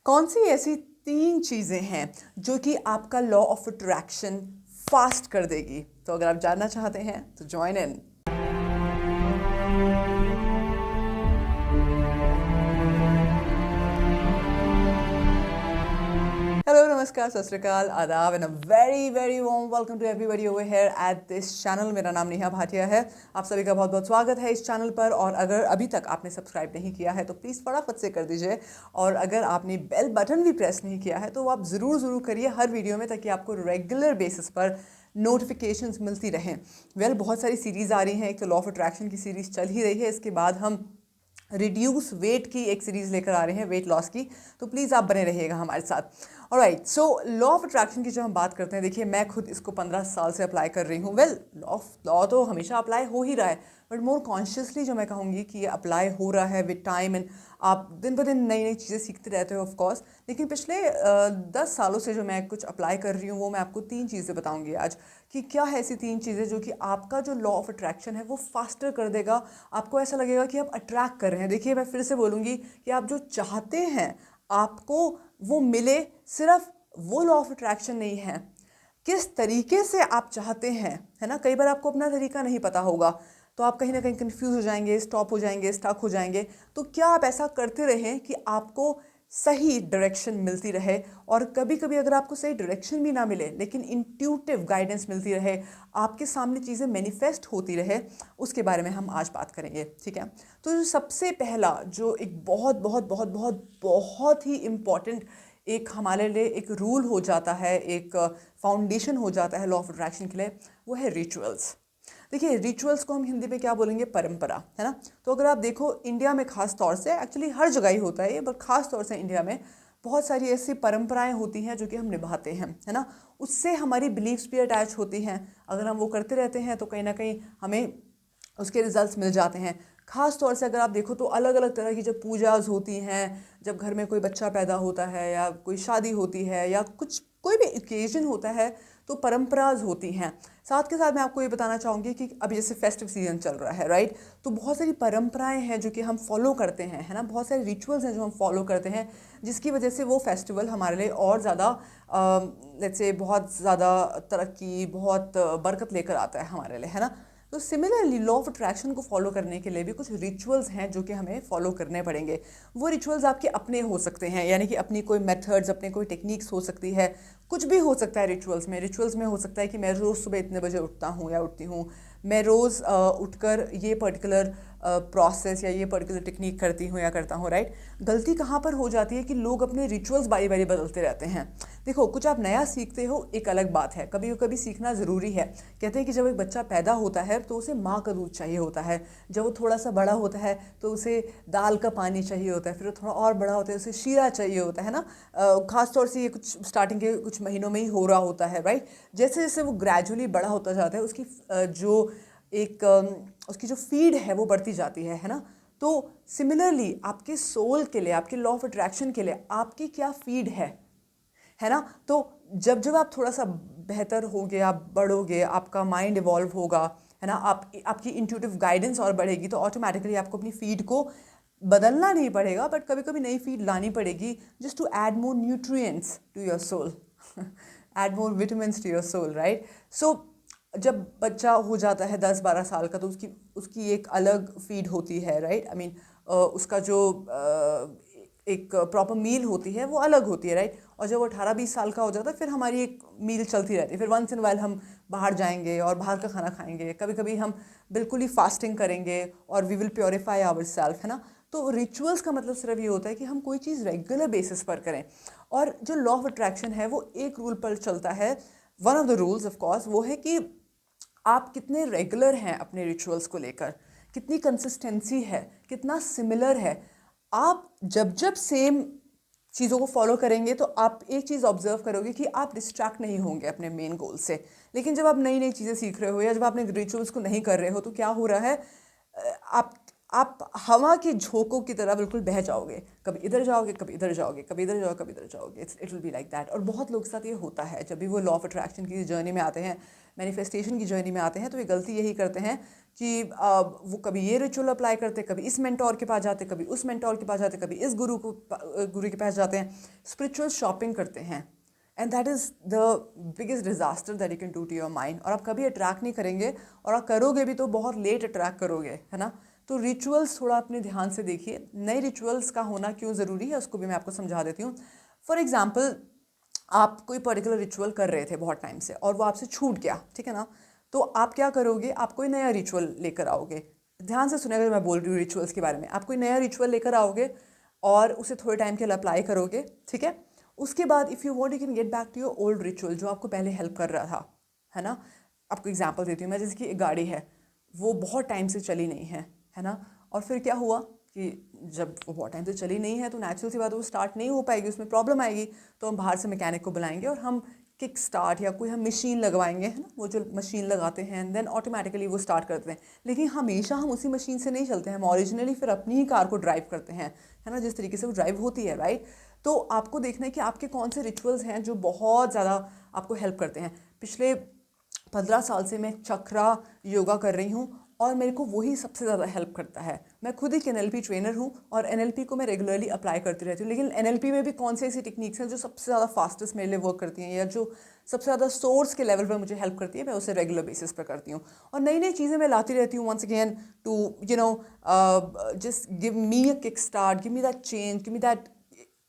कौन सी ऐसी 3 चीज़ें हैं जो कि आपका लॉ ऑफ अट्रैक्शन फास्ट कर देगी? तो अगर आप जानना चाहते हैं तो जॉइन इन। हेलो, नमस्कार, सत श्री अकाल, आदाब and a very very warm welcome to everybody over here at this channel. मेरा नाम नेहा भाटिया है। आप सभी का बहुत बहुत स्वागत है इस चैनल पर। और अगर अभी तक आपने सब्सक्राइब नहीं किया है तो प्लीज़ फटाफट से कर दीजिए। और अगर आपने बेल बटन भी प्रेस नहीं किया है तो आप ज़रूर करिए हर वीडियो में, ताकि आपको रेगुलर बेसिस पर नोटिफिकेशंस मिलती रहें। बहुत सारी सीरीज़ आ रही हैं। एक तो लॉ ऑफ अट्रैक्शन की सीरीज़ चल ही रही है, इसके बाद हम रिड्यूस वेट की एक सीरीज़ लेकर आ रहे हैं, वेट लॉस की। तो प्लीज़ आप बने रहिएगा हमारे साथ। Alright, so law of attraction की जब हम बात करते हैं, देखिए मैं खुद इसको 15 साल से अप्लाई कर रही हूँ। लॉ तो हमेशा अप्लाई हो ही रहा है, बट मोर कॉन्शियसली जो मैं कहूँगी कि ये अप्लाई हो रहा है विद टाइम। एंड आप दिन ब दिन नई नई चीज़ें सीखते रहते हो ऑफकोर्स। लेकिन पिछले 10 सालों से जो मैं कुछ अप्लाई कर रही हूँ, वो मैं आपको 3 चीज़ें बताऊँगी आज कि क्या है ऐसी 3 चीज़ें जो कि आपका जो लॉ ऑफ अट्रैक्शन है वो फास्टर कर देगा। आपको ऐसा लगेगा कि आप अट्रैक्ट कर रहे हैं। देखिए मैं फिर से बोलूँगी कि आप जो चाहते हैं आपको वो मिले, सिर्फ वो लॉ ऑफ अट्रैक्शन नहीं है, किस तरीके से आप चाहते हैं, है ना। कई बार आपको अपना तरीका नहीं पता होगा, तो आप कहीं ना कहीं कंफ्यूज हो जाएंगे, स्टॉप हो जाएंगे, स्टक हो जाएंगे। तो क्या आप ऐसा करते रहें कि आपको सही डायरेक्शन मिलती रहे। और कभी कभी अगर आपको सही डायरेक्शन भी ना मिले, लेकिन इंट्यूटिव गाइडेंस मिलती रहे, आपके सामने चीज़ें मैनिफेस्ट होती रहे, उसके बारे में हम आज बात करेंगे, ठीक है। तो जो सबसे पहला जो एक बहुत बहुत बहुत बहुत बहुत ही इम्पॉर्टेंट एक हमारे लिए एक रूल हो जाता है, एक फाउंडेशन हो जाता है लॉ ऑफ अट्रैक्शन के लिए, वो है रिचुअल्स। देखिए रिचुअल्स को हम हिंदी में क्या बोलेंगे, परंपरा, है ना। तो अगर आप देखो इंडिया में खास तौर से, एक्चुअली हर जगह ही होता है ये, बट खास तौर से इंडिया में बहुत सारी ऐसी परंपराएं होती हैं जो कि हम निभाते हैं, है ना। उससे हमारी बिलीव्स भी अटैच होती हैं। अगर हम वो करते रहते हैं तो कहीं ना कहीं हमें उसके रिजल्ट्स मिल जाते हैं। खास तौर से अगर आप देखो तो अलग अलग तरह की जब पूजाज होती हैं, जब घर में कोई बच्चा पैदा होता है या कोई शादी होती है या कुछ कोई भी ओकेजन होता है, तो परंपराज होती हैं। साथ के साथ मैं आपको ये बताना चाहूँगी कि अभी जैसे फेस्टिव सीजन चल रहा है, राइट। तो बहुत सारी परंपराएं हैं जो कि हम फॉलो करते हैं, है ना। बहुत सारे रिचुअल्स हैं जो हम फॉलो करते हैं, जिसकी वजह से वो फेस्टिवल हमारे लिए और ज़्यादा लेट्स से बहुत ज़्यादा तरक्की, बहुत बरकत लेकर आता है हमारे लिए, है ना। तो सिमिलरली लॉ ऑफ अट्रैक्शन को फॉलो करने के लिए भी कुछ रिचुअल्स हैं जो कि हमें फॉलो करने पड़ेंगे। वो रिचुअल्स आपके अपने हो सकते हैं, यानी कि अपनी कोई मेथड्स, अपने कोई टेक्निक्स हो सकती है, कुछ भी हो सकता है। रिचुअल्स में हो सकता है कि मैं रोज़ सुबह इतने बजे उठता हूँ या उठती हूँ, मैं रोज़ उठकर ये पर्टिकुलर प्रोसेस या ये पर्टिकुलर टेक्निक करती हूँ या करता हूँ, राइट। गलती कहाँ पर हो जाती है कि लोग अपने रिचुअल्स बारी बारी बदलते रहते हैं। देखो कुछ आप नया सीखते हो एक अलग बात है, कभी कभी सीखना ज़रूरी है। कहते हैं कि जब एक बच्चा पैदा होता है तो उसे माँ का दूध चाहिए होता है, जब वो थोड़ा सा बड़ा होता है तो उसे दाल का पानी चाहिए होता है, फिर वो थोड़ा और बड़ा होता है उसे शीरा चाहिए होता है ना। खास तौर से ये कुछ स्टार्टिंग के कुछ महीनों में ही हो रहा होता है, राइट। जैसे जैसे वो ग्रेजुअली बड़ा होता जाता है, उसकी जो एक उसकी जो फीड है वो बढ़ती जाती है ना। तो सिमिलरली आपके सोल के लिए, आपके लॉ ऑफ अट्रैक्शन के लिए आपकी क्या फीड है ना। तो जब जब आप थोड़ा सा बेहतर होगे, आप बढ़ोगे, आपका माइंड इवॉल्व होगा, है ना, आपकी इंट्यूटिव गाइडेंस और बढ़ेगी, तो ऑटोमेटिकली आपको अपनी फीड को बदलना नहीं पड़ेगा, बट कभी कभी नई फीड लानी पड़ेगी, just to add more nutrients to your soul, add more vitamins to your soul, right. So जब बच्चा हो जाता है 10-12 साल का, तो उसकी उसकी एक अलग फीड होती है, राइट। आई मीन उसका जो एक प्रॉपर मील होती है वो अलग होती है, राइट। और जब वो 18-20 साल का हो जाता है, फिर हमारी एक मील चलती रहती है। फिर वंस इन वाइल हम बाहर जाएंगे और बाहर का खाना खाएंगे, कभी कभी हम बिल्कुल ही फास्टिंग करेंगे और we will purify our self, है ना। तो रिचुअल्स का मतलब सिर्फ ये होता है कि हम कोई चीज़ रेगुलर बेसिस पर करें। और जो लॉ ऑफ अट्रैक्शन है वो एक रूल पर चलता है, one of the rules of course, वो है कि आप कितने रेगुलर हैं अपने रिचुअल्स को लेकर, कितनी कंसिस्टेंसी है, कितना सिमिलर है। आप जब जब सेम चीज़ों को फॉलो करेंगे तो आप एक चीज़ ऑब्जर्व करोगे कि आप डिस्ट्रैक्ट नहीं होंगे अपने मेन गोल से। लेकिन जब आप नई नई चीज़ें सीख रहे हो या जब आप अपने रिचुअल्स को नहीं कर रहे हो, तो क्या हो रहा है, आप आप हवा के झोंकों की तरह बिल्कुल बह जाओगे, कभी इधर जाओगे, कभी इधर जाओगे, कभी इधर जाओगे, कभी इधर जाओगे। It will be like that. और बहुत लोगों के साथ ये होता है, जब भी वो लॉ ऑफ अट्रैक्शन की जर्नी में आते हैं, मैनिफेस्टेशन की जर्नी में आते हैं, तो ये गलती यही करते हैं कि वो कभी ये रिचुअल अप्लाई करते, कभी इस मेंटोर के पास जाते, कभी उस मेंटोर के पास जाते, कभी इस गुरु के पास जाते हैं, स्पिरिचुअल शॉपिंग करते हैं। And that is the biggest disaster that you can do to your mind. और आप कभी अट्रैक्ट नहीं करेंगे, और आप करोगे भी तो बहुत लेट अट्रैक्ट करोगे, है ना। तो रिचुअल्स थोड़ा अपने ध्यान से देखिए। नए रिचुअल्स का होना क्यों ज़रूरी है उसको भी मैं आपको समझा देती हूँ। फॉर एग्जाम्पल, आप कोई पर्टिकुलर रिचुअल कर रहे थे बहुत टाइम से और वो आपसे छूट गया, ठीक है ना। तो आप क्या करोगे, आप कोई नया रिचुअल लेकर आओगे। ध्यान से सुनिएगा, मैं बोल रही हूँ रिचुअल्स के बारे में। आप कोई नया रिचुअल लेकर आओगे और उसे थोड़े टाइम के लिए अप्लाई करोगे, ठीक है। उसके बाद if you want you can get back to your old ritual जो आपको पहले हेल्प कर रहा था, है ना। आपको एग्जांपल देती हूँ मैं, जैसे कि एक गाड़ी है, वो बहुत टाइम से चली नहीं है ना। और फिर क्या हुआ कि जब वो बहुत टाइम से चली नहीं है तो नेचुरल सी बात है वो स्टार्ट नहीं हो पाएगी, उसमें प्रॉब्लम आएगी। तो हम बाहर से मैकेनिक को बुलाएंगे और हम किक स्टार्ट या कोई हम मशीन लगवाएंगे, है ना। वो जो मशीन लगाते हैं एंड देन ऑटोमेटिकली वो स्टार्ट करते हैं। लेकिन हमेशा हम उसी मशीन से नहीं चलते हैं, हम ओरिजिनली फिर अपनी ही कार को ड्राइव करते हैं, है ना, जिस तरीके से वो ड्राइव होती है, राइट। तो आपको देखना है कि आपके कौन से रिचुअल्स हैं जो बहुत ज़्यादा आपको हेल्प करते हैं। पिछले 15 साल से मैं चक्रा योगा कर रही हूँ और मेरे को वही सबसे ज़्यादा हेल्प करता है। मैं खुद एक एनएलपी ट्रेनर हूँ और एनएलपी को मैं रेगुलरली अप्लाई करती रहती हूँ। लेकिन एनएलपी में भी कौन से ऐसी टेक्निक्स हैं जो सबसे ज़्यादा फास्टेस्ट मेरे लिए वर्क करती हैं या जो सबसे ज़्यादा सोर्स के लेवल पर मुझे हेल्प करती है, मैं उसे रेगुलर बेसिस पर करती हूँ। और नई नई चीज़ें मैं लाती रहती हूँ, once again to you know just give me a kick start, give me that change, give me that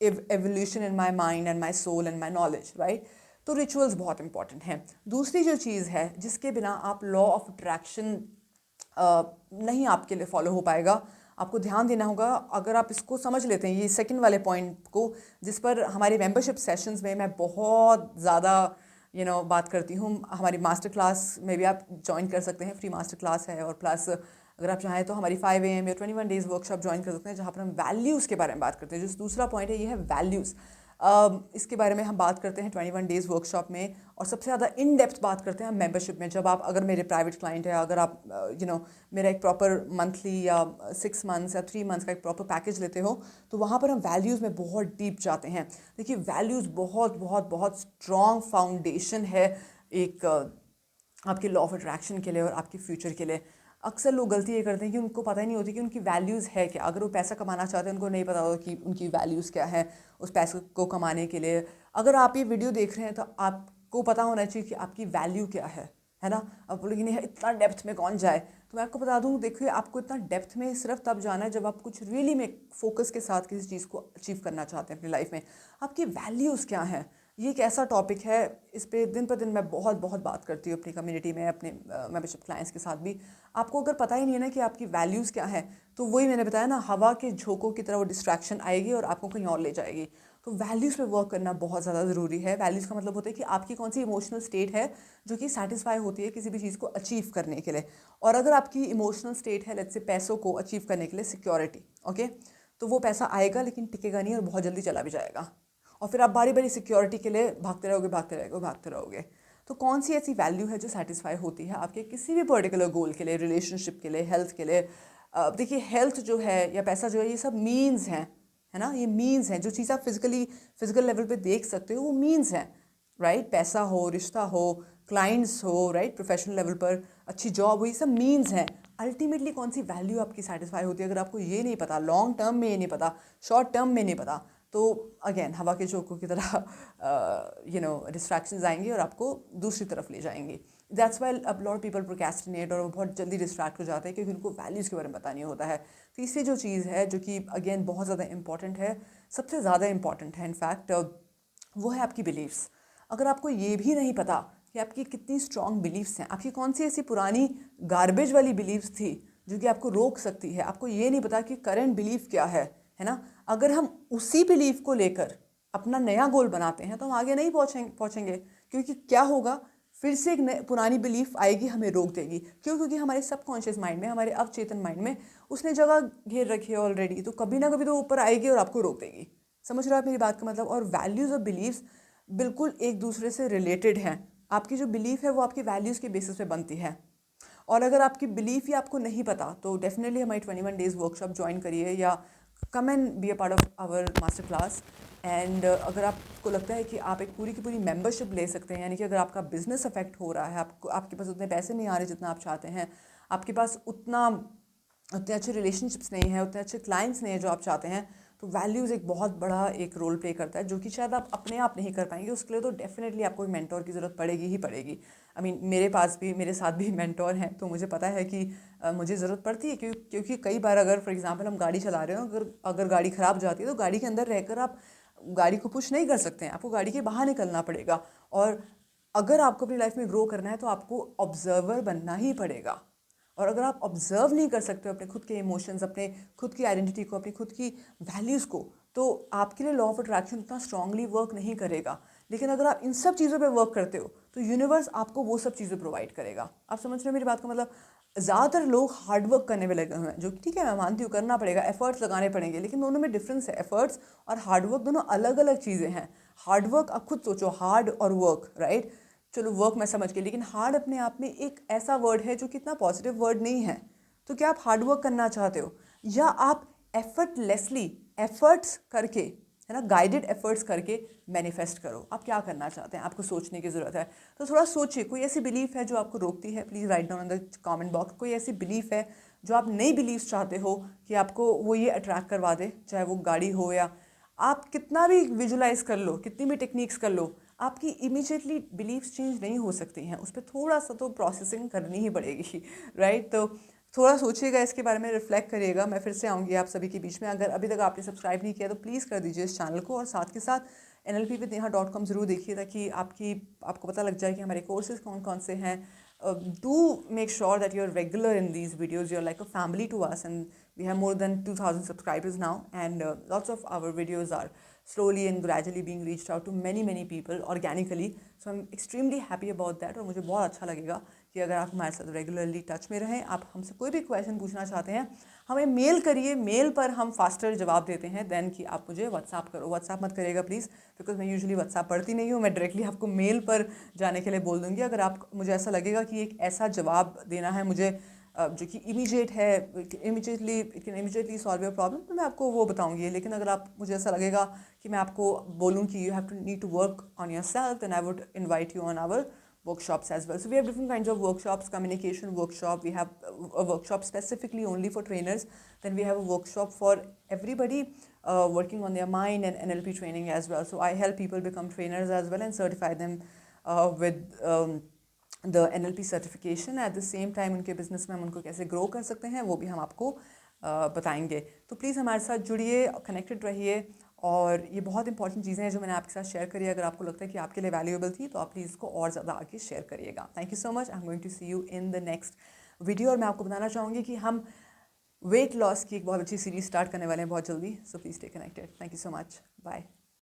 evolution in my mind and my soul and my knowledge, right. तो रिचुअल्स बहुत इंपॉर्टेंट हैं। दूसरी जो चीज़ है जिसके बिना आप law of attraction नहीं आपके लिए फॉलो हो पाएगा, आपको ध्यान देना होगा। अगर आप इसको समझ लेते हैं, ये सेकंड वाले पॉइंट को, जिस पर हमारे मेंबरशिप सेशंस में मैं बहुत ज़्यादा बात करती हूँ। हमारी मास्टर क्लास में भी आप ज्वाइन कर सकते हैं, फ्री मास्टर क्लास है। और प्लस अगर आप चाहें तो हमारी 5 AM या 21 डेज़ वर्कशॉप ज्वाइन कर सकते हैं, जहाँ पर हम वैल्यूज़ के बारे में बात करते हैं। जो दूसरा पॉइंट है ये है वैल्यूज़। इसके बारे में हम बात करते हैं 21 डेज़ वर्कशॉप में, और सबसे ज़्यादा इन डेप्थ बात करते हैं हम मेंबरशिप में। जब आप अगर मेरे प्राइवेट क्लाइंट है, अगर आप मेरा एक प्रॉपर मंथली या 6 मंथ्स या 3 मंथ्स का एक प्रॉपर पैकेज लेते हो, तो वहाँ पर हम वैल्यूज़ में बहुत डीप जाते हैं। देखिए, वैल्यूज़ बहुत बहुत बहुत स्ट्रॉन्ग फाउंडेशन है एक आपके लॉ ऑफ अट्रैक्शन के लिए और आपके फ्यूचर के लिए। अक्सर लोग गलती ये करते हैं कि उनको पता ही नहीं होती कि उनकी वैल्यूज़ है क्या। अगर वो पैसा कमाना चाहते हैं, उनको नहीं पता होता कि उनकी वैल्यूज़ क्या है उस पैसे को कमाने के लिए। अगर आप ये वीडियो देख रहे हैं तो आपको पता होना चाहिए कि आपकी वैल्यू क्या है ना। अब बोलेंगे नहीं इतना डेप्थ में कौन जाए, तो मैं आपको बता दूं, देखिए आपको इतना डेप्थ में सिर्फ तब जाना है जब आप कुछ रियली में फोकस के साथ किसी चीज़ को अचीव करना चाहते हैं अपनी लाइफ में। आपकी वैल्यूज़ क्या हैं, ये एक ऐसा टॉपिक है, इस पे दिन पर दिन मैं बहुत बहुत बात करती हूँ अपनी कम्युनिटी में, अपने मेंबरशिप क्लाइंट्स के साथ भी। आपको अगर पता ही नहीं है ना कि आपकी वैल्यूज़ क्या है, तो वही मैंने बताया ना, हवा के झोंकों की तरह वो डिस्ट्रैक्शन आएगी और आपको कहीं और ले जाएगी। तो वैल्यूज़ पे वर्क करना बहुत ज़्यादा ज़रूरी है। वैल्यूज़ का मतलब होता है कि आपकी कौन सी इमोशनल स्टेट है जो कि सेटिस्फाई होती है किसी भी चीज़ को अचीव करने के लिए। और अगर आपकी इमोशनल स्टेट है लेट्स से पैसों को अचीव करने के लिए सिक्योरिटी, ओके, तो वो पैसा आएगा लेकिन टिकेगा नहीं और बहुत जल्दी चला भी जाएगा। और फिर आप बारी बारी सिक्योरिटी के लिए भागते रहोगे, भागते रहोगे, भागते रहोगे। तो कौन सी ऐसी वैल्यू है जो सेटिस्फाई होती है आपके किसी भी पर्टिकुलर गोल के लिए, रिलेशनशिप के लिए, हेल्थ के लिए। देखिए, हेल्थ जो है या पैसा जो है, ये सब मीन्स हैं, है ना। ये मीन्स हैं, जो चीज़ आप फिजिकल लेवल पे देख सकते हो वो मीन्स हैं, राइट। पैसा हो, रिश्ता हो, क्लाइंट्स हो, राइट, प्रोफेशनल लेवल पर अच्छी जॉब हो, ये सब मीन्स हैं। अल्टीमेटली कौन सी वैल्यू आपकी सेटिस्फाई होती है, अगर आपको ये नहीं पता, लॉन्ग टर्म में ये नहीं पता, शॉर्ट टर्म में नहीं पता, तो अगेन हवा के झोंकों की तरह डिस्ट्रैक्शंस आएंगी और आपको दूसरी तरफ ले जाएंगी। दैट्स वाई अब लॉट पीपल प्रोक्रेस्टिनेट और वो बहुत जल्दी डिस्ट्रैक्ट हो जाते हैं क्योंकि उनको वैल्यूज़ के बारे में पता नहीं होता है। तीसरी जो चीज़ है जो कि अगेन बहुत ज़्यादा इंपॉर्टेंट है, सबसे ज़्यादा इंपॉर्टेंट है इनफैक्ट, वो है आपकी बिलीव्स। अगर आपको ये भी नहीं पता कि आपकी कितनी स्ट्रॉन्ग बिलीव्स हैं, आपकी कौन सी ऐसी पुरानी गार्बेज वाली बिलीव्स थी जो कि आपको रोक सकती है, आपको ये नहीं पता कि करंट बिलीफ क्या है ना। अगर हम उसी बिलीफ को लेकर अपना नया गोल बनाते हैं तो हम आगे नहीं पहुँचेंगे क्योंकि क्या होगा, फिर से एक पुरानी बिलीफ आएगी, हमें रोक देगी। क्यों? क्योंकि हमारे सबकॉन्शियस माइंड में, हमारे अवचेतन माइंड में उसने जगह घेर रखी है ऑलरेडी, तो कभी ना कभी तो ऊपर आएगी और आपको रोक देगी। समझ रहे हो आप मेरी बात का मतलब। और वैल्यूज़ और बिलीव्स बिल्कुल एक दूसरे से रिलेटेड हैं। आपकी जो बिलीफ है वो आपकी वैल्यूज़ के बेसिस पे बनती है। और अगर आपकी बिलीफ ही आपको नहीं पता तो डेफिनेटली हमारी 21 डेज़ वर्कशॉप ज्वाइन करिए या come and be a part of our master class. And अगर आपको लगता है कि आप एक पूरी की पूरी मेंबरशिप ले सकते हैं, यानी कि अगर आपका बिजनेस अफेक्ट हो रहा है, आपको आपके पास उतने पैसे नहीं आ रहे जितना आप चाहते हैं, आपके पास उतने अच्छे रिलेशनशिप्स नहीं हैं, उतने अच्छे क्लाइंट्स नहीं हैं जो आप चाहते हैं, तो वैल्यूज़ एक बहुत बड़ा एक रोल प्ले करता है जो कि शायद आप अपने आप नहीं कर पाएंगे। उसके लिए तो डेफिनेटली आपको एक मेंटोर की ज़रूरत पड़ेगी ही पड़ेगी। आई मीन मेरे साथ भी मेंटोर हैं, तो मुझे पता है कि मुझे ज़रूरत पड़ती है क्योंकि कई बार अगर फॉर एग्जांपल हम गाड़ी चला रहे हो, अगर गाड़ी ख़राब जाती है तो गाड़ी के अंदर रहकर आप गाड़ी को पुश नहीं कर सकते हैं, आपको गाड़ी के बाहर निकलना पड़ेगा। और अगर आपको अपनी लाइफ में ग्रो करना है तो आपको ऑब्जर्वर बनना ही पड़ेगा। और अगर आप ऑब्जर्व नहीं कर सकते हो अपने खुद के इमोशंस, अपने खुद की आइडेंटिटी को, अपनी खुद की वैल्यूज़ को, तो आपके लिए लॉ ऑफ अट्रैक्शन उतना स्ट्रांगली वर्क नहीं करेगा। लेकिन अगर आप इन सब चीज़ों पे वर्क करते हो तो यूनिवर्स आपको वो सब चीज़ें प्रोवाइड करेगा। आप समझ रहे हो मेरी बात का मतलब? ज़्यादातर लोग हार्डवर्क करने में लगे हुए हैं, जो कि ठीक है, मैं मानती हूँ करना पड़ेगा, एफर्ट्स लगाने पड़ेंगे, लेकिन दोनों में डिफरेंस है। एफर्ट्स और हार्डवर्क दोनों अलग अलग चीज़ें हैं। हार्डवर्क, आप खुद सोचो, हार्ड और वर्क, राइट? चलो वर्क मैं समझ गई, लेकिन हार्ड अपने आप में एक ऐसा वर्ड है जो कि इतना पॉजिटिव वर्ड नहीं है। तो क्या आप हार्ड वर्क करना चाहते हो, या आप एफर्टलेसली एफर्ट्स करके, है ना, गाइडेड एफर्ट्स करके मैनिफेस्ट करो? आप क्या करना चाहते हैं? आपको सोचने की ज़रूरत है। तो थोड़ा सोचिए, कोई ऐसी बिलीफ है जो आपको रोकती है? Please write down in the comment box. कोई ऐसी बिलीफ है जो आप नई बिलीफ चाहते हो कि आपको वो ये अट्रैक्ट करवा दे, चाहे वो गाड़ी हो, या आप कितना भी विजुलाइज कर लो, कितनी भी टेक्निक्स कर लो, आपकी इमीडिएटली बिलीफ्स चेंज नहीं हो सकती हैं। उस पर थोड़ा सा तो प्रोसेसिंग करनी ही पड़ेगी, राइट? तो थोड़ा सोचिएगा, इसके बारे में रिफ्लेक्ट करिएगा। मैं फिर से आऊँगी आप सभी के बीच में। अगर अभी तक आपने सब्सक्राइब नहीं किया तो प्लीज़ कर दीजिए इस चैनल को, और साथ के साथ NLPwithneha.com ज़रूर देखिए, ताकि आपको पता लग जाए कि हमारे कोर्सेज कौन कौन से हैं। Do make sure that you're regular in these videos. You're like a family to us, and we have more than 2,000 subscribers now, and lots of our videos are slowly and gradually being reached out to many people organically. So I'm extremely happy about that, और मुझे बहुत अच्छा लगेगा कि अगर आप हमारे साथ रेगुलरली टच में रहें। आप हमसे कोई भी क्वेश्चन पूछना चाहते हैं, हमें मेल करिए, मेल पर हम फास्टर जवाब देते हैं देन कि आप मुझे व्हाट्सअप करो। व्हाट्सअप मत करिएगा प्लीज़, बिकॉज मैं यूजुअली व्हाट्सअप पढ़ती नहीं हूँ। मैं डायरेक्टली आपको मेल पर जाने के लिए बोल दूँगी। अगर आप, मुझे ऐसा लगेगा कि एक ऐसा जवाब देना है मुझे जो कि इमीडिएट है, it can immediately solve your problem, तो मैं आपको वो बताऊंगी। लेकिन अगर आप, मुझे ऐसा लगेगा कि मैं आपको बोलूँ कि you have to need to work on your self, then I would invite you on our workshops as well. So we have different kinds of workshops: communication workshop, we have a workshop specifically only for trainers, then we have a workshop for everybody working on their mind, and NLP training as well. So I help people become trainers as well and certify them with the NLP certification. At the same time उनके business में हम उनको कैसे grow कर सकते हैं वो भी हम आपको बताएंगे। तो प्लीज़ हमारे साथ जुड़िए, कनेक्टेड रहिए। और ये बहुत इंपॉर्टेंट चीज़ें हैं जो मैंने आपके साथ शेयर करी है। अगर आपको लगता है कि आपके लिए वैल्यूएबल थी तो आप प्लीज़ इसको और ज़्यादा आगे शेयर करिएगा। Thank you so much. I am going to see you in the next video. और मैं आपको बताना चाहूँगी कि हम वेट लॉस की एक बहुत अच्छी सीरीज स्टार्ट करने वाले हैं बहुत जल्दी। So please stay connected. Thank you so much. Bye.